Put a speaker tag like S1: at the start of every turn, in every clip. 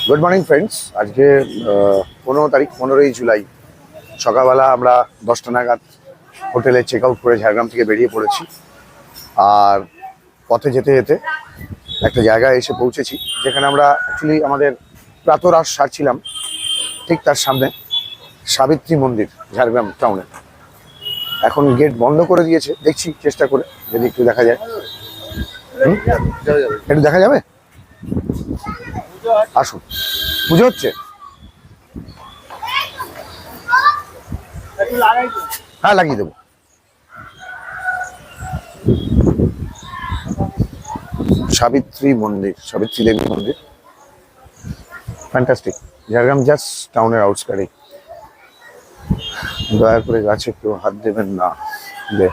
S1: Good morning friends. আজকে 15 তারিখ, 15ই জুলাই সকালবেলা আমরা 10টা নাগাদ হোটেলে চেক আউট করে ঝাড়গ্রাম থেকে বেরিয়ে পড়েছি। আর পথে যেতে যেতে একটা জায়গায় এসে পৌঁছেছি যেখানে আমরা অ্যাকচুয়ালি আমাদের প্রাতরাশ সারছিলাম। ঠিক তার সামনে সাবিত্রী মন্দির, ঝাড়গ্রাম টাউনে। এখন গেট বন্ধ করে দিয়েছে, দেখছি চেষ্টা করে যদি একটু দেখা যায়। একটু দেখা যাবে? আসুন, পুজো হচ্ছে। হ্যাঁ, লাগিয়ে দেবো। সাবিত্রী মন্দির, সাবিত্রী দেবী মন্দির, ফ্যান্টাস্টিক। ঝাড়গ্রাম জাস্ট টাউনের আউটস্কারে। দয়া করে গাছে কেউ হাত দেবেন না,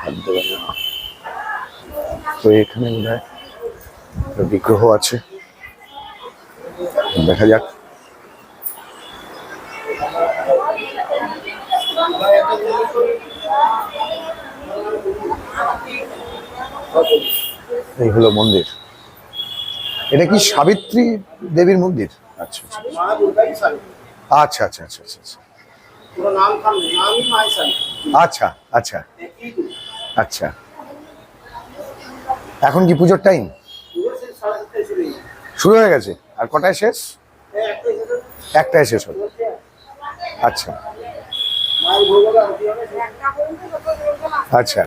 S1: হাত দেবেন না। তো এখানে বোধহয় বিগ্রহ আছে, দেখা যাক। এই হলো মন্দির। এটা কি সাবিত্রী দেবীর মন্দির? আচ্ছা আচ্ছা আচ্ছা আচ্ছা আচ্ছা আচ্ছা আচ্ছা আচ্ছা। এখন কি পুজোর টাইম শুরু হয়ে গেছে? আর কটায় শেষ? একটায় শেষ হবে। আচ্ছা আচ্ছা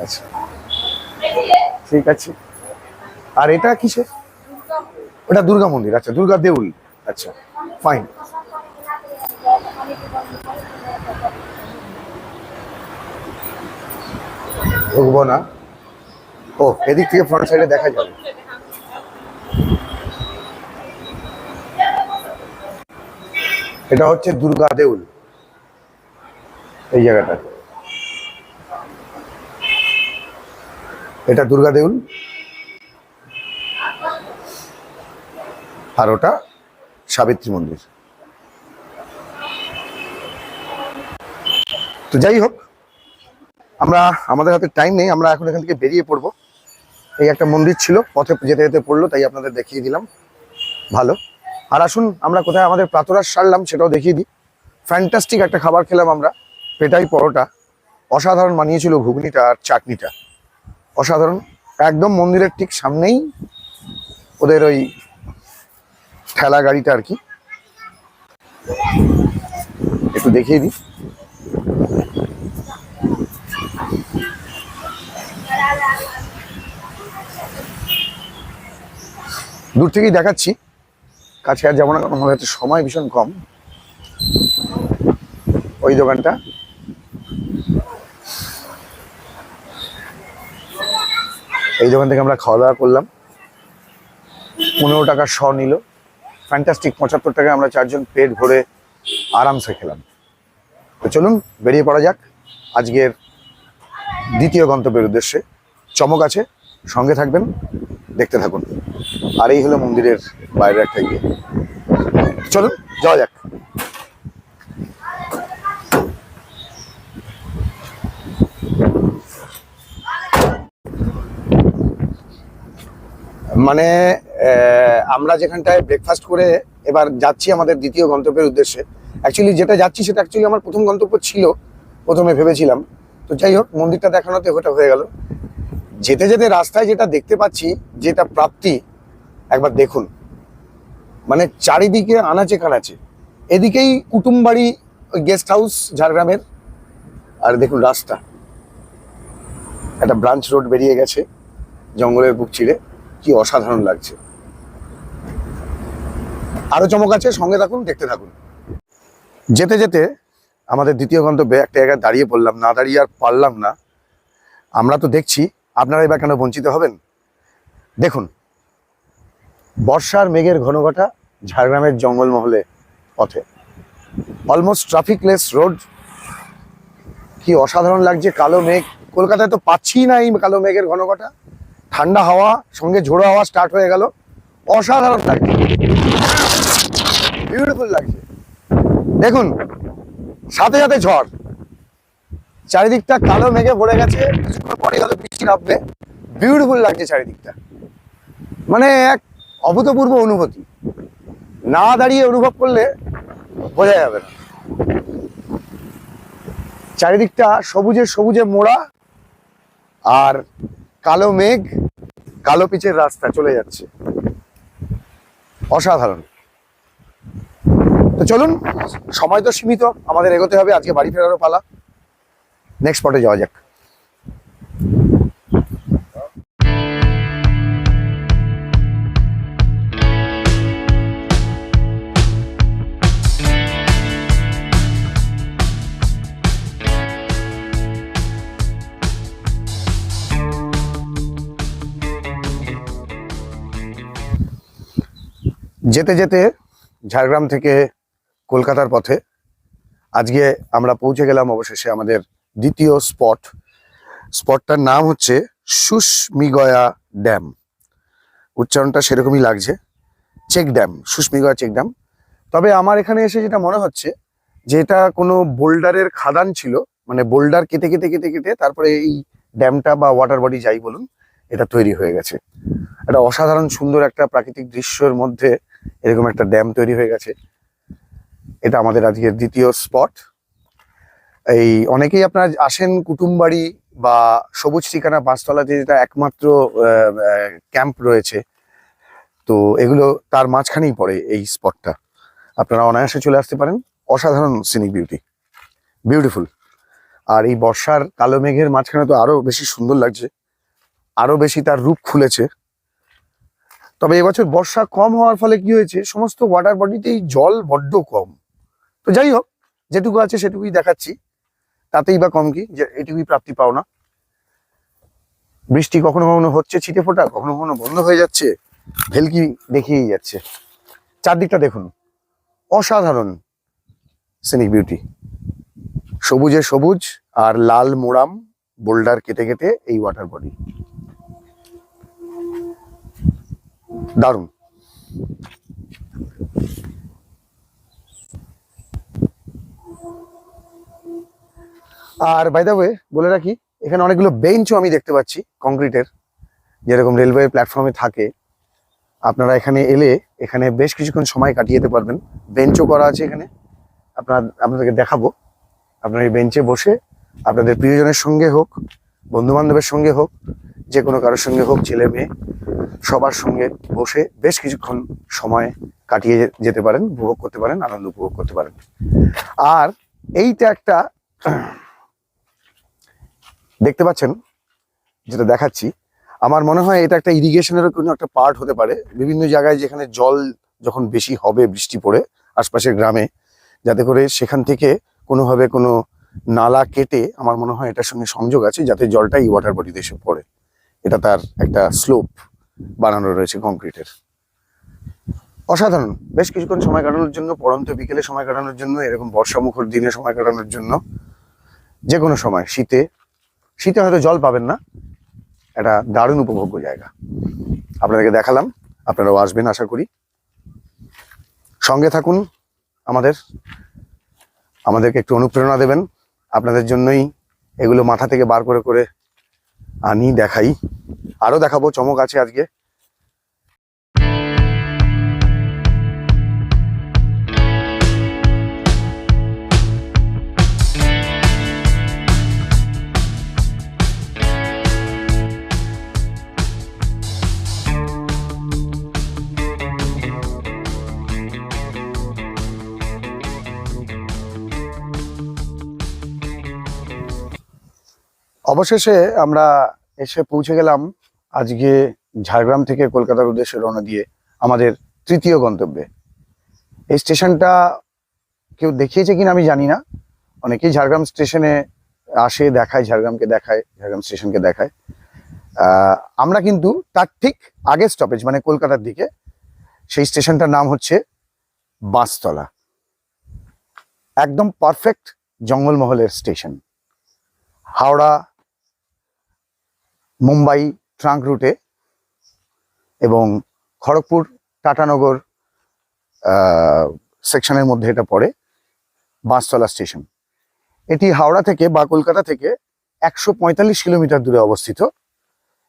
S1: আচ্ছা, ঠিক আছে। আর এটা কিসের? ওটা দুর্গা মন্দির। আচ্ছা, দুর্গা দেউল। আচ্ছা, ফাইন। ঢুকবো না? ও, এদিক থেকে ফ্রন্ট সাইডে দেখা যাবে। এটা হচ্ছে দুর্গা দেউল, এই জায়গাটা। এটা দুর্গা দেউল, আর ওটা সাবিত্রী মন্দির। তো যাই হোক, আমরা আমাদের হাতে টাইম নেই, আমরা এখন এখান থেকে বেরিয়ে পড়বো। এই একটা মন্দির ছিল, পথে যেতে যেতে পড়লো, তাই আপনাদের দেখিয়ে দিলাম। ভালো। আর আসুন, আমরা কোথায় আমাদের প্রাতরাশ সারলাম সেটাও দেখিয়ে দিই। ফ্যান্টাস্টিক একটা খাবার খেলাম আমরা, পেটাই পরোটা। অসাধারণ মানিয়েছিল ঘুগনিটা আর চাটনিটা, অসাধারণ। একদম মন্দিরের ঠিক সামনেই ওদের ওই ঠেলা গাড়িটা আর কি, একটু দেখিয়ে দিই। দূর থেকেই দেখাচ্ছি, কাছে আর যাবো না, কারণ আমাদের সময় ভীষণ কম। ওই দোকানটা, এই দোকান থেকে আমরা খাওয়া দাওয়া করলাম। 15 টাকা শ নিল, ফ্যান্টাস্টিক। 75 টাকায় আমরা 4 জন পেট ভরে আরামসে খেলাম। তো চলুন বেরিয়ে পড়া যাক আজকের দ্বিতীয় গন্তব্যের উদ্দেশ্যে। চমক আছে, সঙ্গে থাকবেন, দেখতে থাকুন। আর এই হলো মন্দিরের বাইরে একটা ইয়ে। চলুন যাওয়া যাক। মানে আমরা যেখানটায় ব্রেকফাস্ট করে এবার যাচ্ছি আমাদের দ্বিতীয় গন্তব্যের উদ্দেশ্যে। অ্যাকচুয়ালি যেটা যাচ্ছি সেটা অ্যাকচুয়ালি আমার প্রথম গন্তব্য ছিল, প্রথমে ভেবেছিলাম। তো যাই হোক, মন্দিরটা দেখানোতে ওটা হয়ে গেল। যেতে যেতে রাস্তায় যেটা দেখতে পাচ্ছি, যেটা প্রাপ্তি, একবার দেখুন। মানে চারিদিকে আনাচে কানাচে, এদিকেই কুটুমবাড়ি, ওই গেস্ট হাউস ঝাড়গ্রামের। আর দেখুন রাস্তা, একটা ব্রাঞ্চ রোড বেরিয়ে গেছে জঙ্গলের বুক চিড়ে, কি অসাধারণ লাগছে। আরো চমক আছে, সঙ্গে থাকুন, দেখতে থাকুন। যেতে যেতে আমাদের দ্বিতীয় গন্তব্যে একটা জায়গায় দাঁড়িয়ে পড়লাম, না দাঁড়িয়ে আর পারলাম না। আমরা তো দেখছি, আপনারা এবার কেন বঞ্চিত হবেন? দেখুন, বর্ষার মেঘের ঘনঘটা ঝাড়গ্রামের জঙ্গলমহলে পথে, অলমোস্ট ট্রাফিকলেস রোড। কি অসাধারণ লাগছে, কালো মেঘ। কলকাতায় তো পাচ্ছি না এই কালো মেঘের ঘনঘটা। ঠান্ডা হাওয়া, সঙ্গে ঝোড়ো হাওয়া স্টার্ট হয়ে গেল। অসাধারণ লাগছে, বিউটিফুল লাগছে। দেখুন, সাথে সাথে ঝড়, চারিদিকটা কালো মেঘে ভরে গেছে। কিছুক্ষণ পরে হয়তো বৃষ্টি নামবে। বিউটিফুল লাগছে চারিদিকটা, মানে এক অভূতপূর্ব অনুভূতি। না দাঁড়িয়ে অনুভব করলে বোঝা যাবে না। চারিদিকটা সবুজে সবুজে মোড়া, আর কালো মেঘ, কালো পিচের রাস্তা চলে যাচ্ছে, অসাধারণ। তো চলুন, সময় তো সীমিত, আমাদের এগোতে হবে, আজকে বাড়ি ফেরারও পালা। নেক্সট স্পটে যাওয়া যাক। যেতে যেতে ঝাড়গ্রাম থেকে কলকাতার পথে আজকে আমরা পৌঁছে গেলাম অবশেষে আমাদের দ্বিতীয় স্পটটার নাম হচ্ছে সুস্মিগয়া ড্যাম। উচ্চারণটা সেরকমই লাগছে, চেক ড্যাম, সুস্মিগয়া চেক ড্যাম। তবে আমার এখানে এসে যেটা মনে হচ্ছে যে এটা কোনো বোল্ডারের খাদান ছিল, মানে বোল্ডার কেটে কেটে কেটে কেটে তারপরে এই ড্যামটা বা ওয়াটার বডি যাই বলুন এটা তৈরি হয়ে গেছে। একটা অসাধারণ সুন্দর একটা প্রাকৃতিক দৃশ্যের মধ্যে এরকম একটা ড্যাম তৈরি হয়ে গেছে। এটা আমাদের আজকের দ্বিতীয় স্পট। এই অনেকেই আপনার আসেন কুটুমবাড়ি বা সবুজ ঠিকানা পাঁচতলাতে, যেটা একমাত্র ক্যাম্প রয়েছে, তো এগুলো তার মাঝখানেই পড়ে এই স্পটটা। আপনারা অনায়াসে চলে আসতে পারেন, অসাধারণ সিনিক বিউটিফুল। আর এই বর্ষার কালো মেঘের মাঝখানে তো আরো বেশি সুন্দর লাগছে, আরো বেশি তার রূপ খুলেছে। তবে এবছর বর্ষা কম হওয়ার ফলে কি হয়েছে, সমস্ত ওয়াটার বডিতেই জল বড্ড কম। তো যাই হোক, যেটুকু আছে সেটুকুই দেখাচ্ছি, তাতেই বা কম কি, যে এটুকুই প্রাপ্তি পাও না। বৃষ্টি কখনো কখনো হচ্ছে ছিটে ফোটা, কখনো কখনো বন্ধ হয়ে যাচ্ছে, ভেলকি দেখিয়েই যাচ্ছে। চারদিকটা দেখুন, অসাধারণ সিনিক বিউটি, সবুজে সবুজ আর লাল মোড়াম বোল্ডার কেটে কেটে এই ওয়াটার বডি, দারুণ। আর বাই দ্য ওয়ে বলে রাখি, এখানে অনেকগুলো বেঞ্চও আমি দেখতে পাচ্ছি কংক্রিটের, যেরকম রেলওয়ে প্ল্যাটফর্মে থাকে। আপনারা এখানে এলে এখানে বেশ কিছুক্ষণ সময় কাটিয়ে যেতে পারবেন। বেঞ্চও করা আছে এখানে, আপনাদেরকে দেখাবো। আপনারা এই বেঞ্চে বসে আপনাদের প্রিয়জনের সঙ্গে হোক, বন্ধু বান্ধবের সঙ্গে হোক, যে কোনো কারোর সঙ্গে হোক, ছেলে মেয়ে সবার সঙ্গে বসে বেশ কিছুক্ষণ সময় কাটিয়ে যেতে পারেন, উপভোগ করতে পারেন, আনন্দ উপভোগ করতে পারেন। আর এইটা একটা দেখতে পাচ্ছেন, যেটা দেখাচ্ছি, আমার মনে হয় এটা একটা ইরিগেশনেরও কোনো একটা পার্ট হতে পারে। বিভিন্ন জায়গায় যেখানে জল যখন বেশি হবে বৃষ্টি পড়ে আশপাশের গ্রামে, যাতে করে সেখান থেকে কোনোভাবে কোনো নালা কেটে, আমার মনে হয় এটার সঙ্গে সংযোগ আছে, যাতে জলটা এই ওয়াটার বডিতে এসে পড়ে। এটা তার একটা স্লোপ বানানো রয়েছে কংক্রিটের। অসাধারণ, বেশ কিছুক্ষণ সময় কাটানোর জন্য, পড়ন্ত বিকেলে সময় কাটানোর জন্য, এরকম বর্ষামুখর দিনে সময় কাটানোর জন্য, যে কোনো সময়, শীতে হয়তো জল পাবেন না, একটা দারুণ উপভোগ্য জায়গা আপনাদেরকে দেখালাম। আপনারাও আসবেন আশা করি, সঙ্গে থাকুন, আমাদেরকে একটু অনুপ্রেরণা দেবেন। আপনাদের জন্যই এগুলো মাথা থেকে বার করে করে আনি, দেখাই, আরো দেখাবো, চমক আছে আজকে। অবশেষে আমরা এসে পৌঁছে গেলাম আজকে ঝাড়গ্রাম থেকে কলকাতার উদ্দেশ্যে রওনা দিয়ে আমাদের তৃতীয় গন্তব্যে। এই স্টেশনটা কেউ দেখিয়েছে কিনা আমি জানি না, অনেকেই ঝাড়গ্রাম স্টেশনে আসে, দেখায়, ঝাড়গ্রাম স্টেশনকে দেখায়। আমরা কিন্তু তার ঠিক আগের স্টপেজ, মানে কলকাতার দিকে, সেই স্টেশনটার নাম হচ্ছে বাঁশতলা। একদম পারফেক্ট জঙ্গলমহলের স্টেশন। হাওড়া মুম্বাই ট্রাঙ্ক রুটে এবং খড়গপুর টাটানগর সেকশনের মধ্যে এটা পড়ে, বাঁশতলা স্টেশন। এটি হাওড়া থেকে বা কলকাতা থেকে 145 কিলোমিটার দূরে অবস্থিত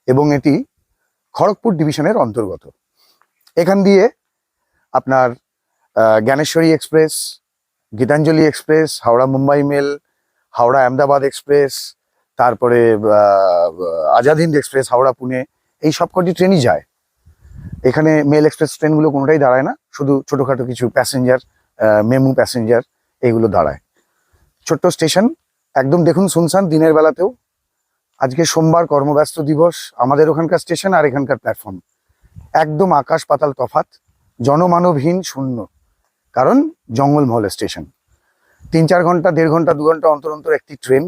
S1: এবং এটি খড়গপুর ডিভিশনের অন্তর্গত। এখান দিয়ে আপনার Gyaneshwari express, Gitanjali express, Howrah Mumbai mail, Howrah Ahmedabad express, তারপরে আজাদ হিন্দ এক্সপ্রেস হাওড়া পুনে, এই সবকটি ট্রেনই যায়। এখানে মেল এক্সপ্রেস ট্রেনগুলো কোনোটাই দাঁড়ায় না, শুধু ছোটোখাটো কিছু প্যাসেঞ্জার, মেমু প্যাসেঞ্জার এইগুলো দাঁড়ায়। ছোট্ট স্টেশন, একদম দেখুন শুনশান দিনের বেলাতেও। আজকে সোমবার, কর্মব্যস্ত দিবস। আমাদের ওখানকার স্টেশন আর এখানকার প্ল্যাটফর্ম একদম আকাশ পাতাল তফাৎ, জনমানবহীন, শূন্য। কারণ জঙ্গলমহল স্টেশন। 3-4 ঘন্টা, 1.5 ঘন্টা, 2 ঘন্টা অন্তর অন্তর একটি ট্রেন,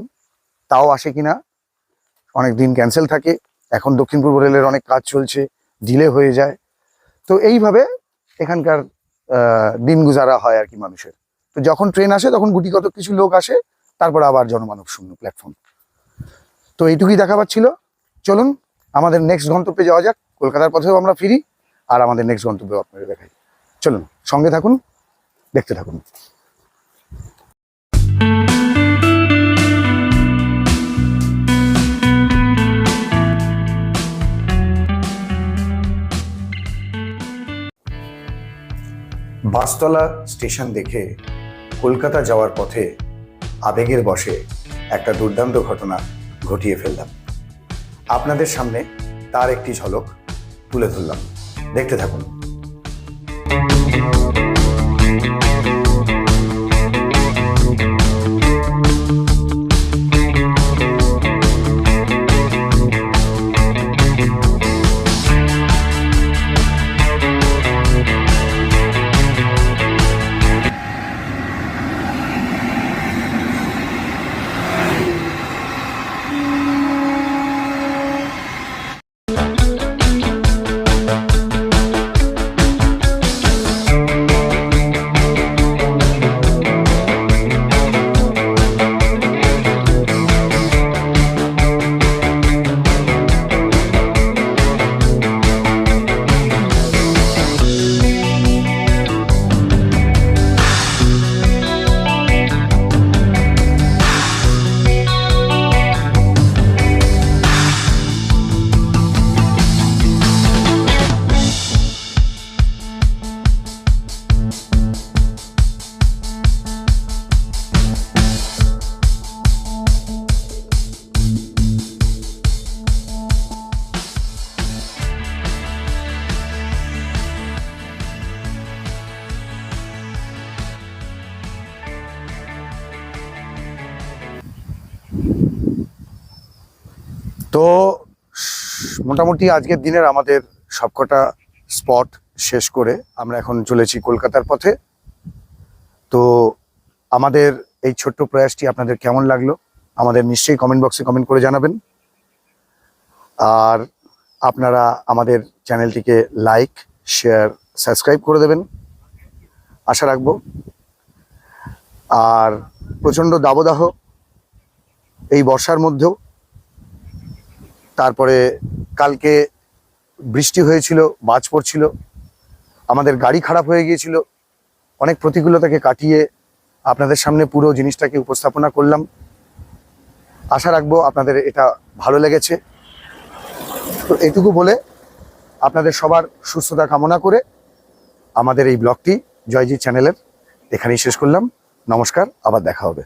S1: তাও আসে কিনা অনেক দিন ক্যান্সেল থাকে। এখন দক্ষিণ পূর্ব রেলের অনেক কাজ চলছে, ডিলে হয়ে যায়। তো এইভাবে এখানকার দিন গুজারা হয় আর কি মানুষের। তো যখন ট্রেন আসে তখন গুটি কত কিছু লোক আসে, তারপর আবার জনমানব শূন্য প্ল্যাটফর্ম। তো এইটুকুই দেখাবার ছিল। চলুন আমাদের নেক্সট গন্তব্যে যাওয়া যাক। কলকাতার পথেও আমরা ফিরি আর আমাদের নেক্সট গন্তব্যে আপনাদের দেখাই। চলুন, সঙ্গে থাকুন, দেখতে থাকুন। বাসতলা স্টেশন দেখে কলকাতা যাওয়ার পথে আবেগের বশে একটা দুর্দান্ত ঘটনা ঘটিয়ে ফেললাম। আপনাদের সামনে তার একটি ঝলক তুলে ধরলাম, দেখতে থাকুন। তো মোটামুটি আজকের দিনের আমাদের সবকটা স্পট শেষ করে আমরা এখন চলেছি কলকাতার পথে। তো আমাদের এই ছোট্ট প্রয়াসটি আপনাদের কেমন লাগলো আমাদের নিশ্চয়ই কমেন্ট বক্সে কমেন্ট করে জানাবেন। আর আপনারা আমাদের চ্যানেলটিকে লাইক, শেয়ার, সাবস্ক্রাইব করে দেবেন আশা রাখবো। আর প্রচণ্ড দাবদাহ এই বর্ষার মধ্যেও, তারপরে কালকে বৃষ্টি হয়েছিল, বাজ পড়ছিল, আমাদের গাড়ি খারাপ হয়ে গিয়েছিল, অনেক প্রতিকূলতাকে কাটিয়ে আপনাদের সামনে পুরো জিনিসটাকে উপস্থাপনা করলাম। আশা রাখবো আপনাদের এটা ভালো লেগেছে। তো এটুকু বলে আপনাদের সবার সুস্থতা কামনা করে আমাদের এই ব্লগটি জয়জিৎ চ্যানেলের এখানেই শেষ করলাম। নমস্কার, আবার দেখা হবে।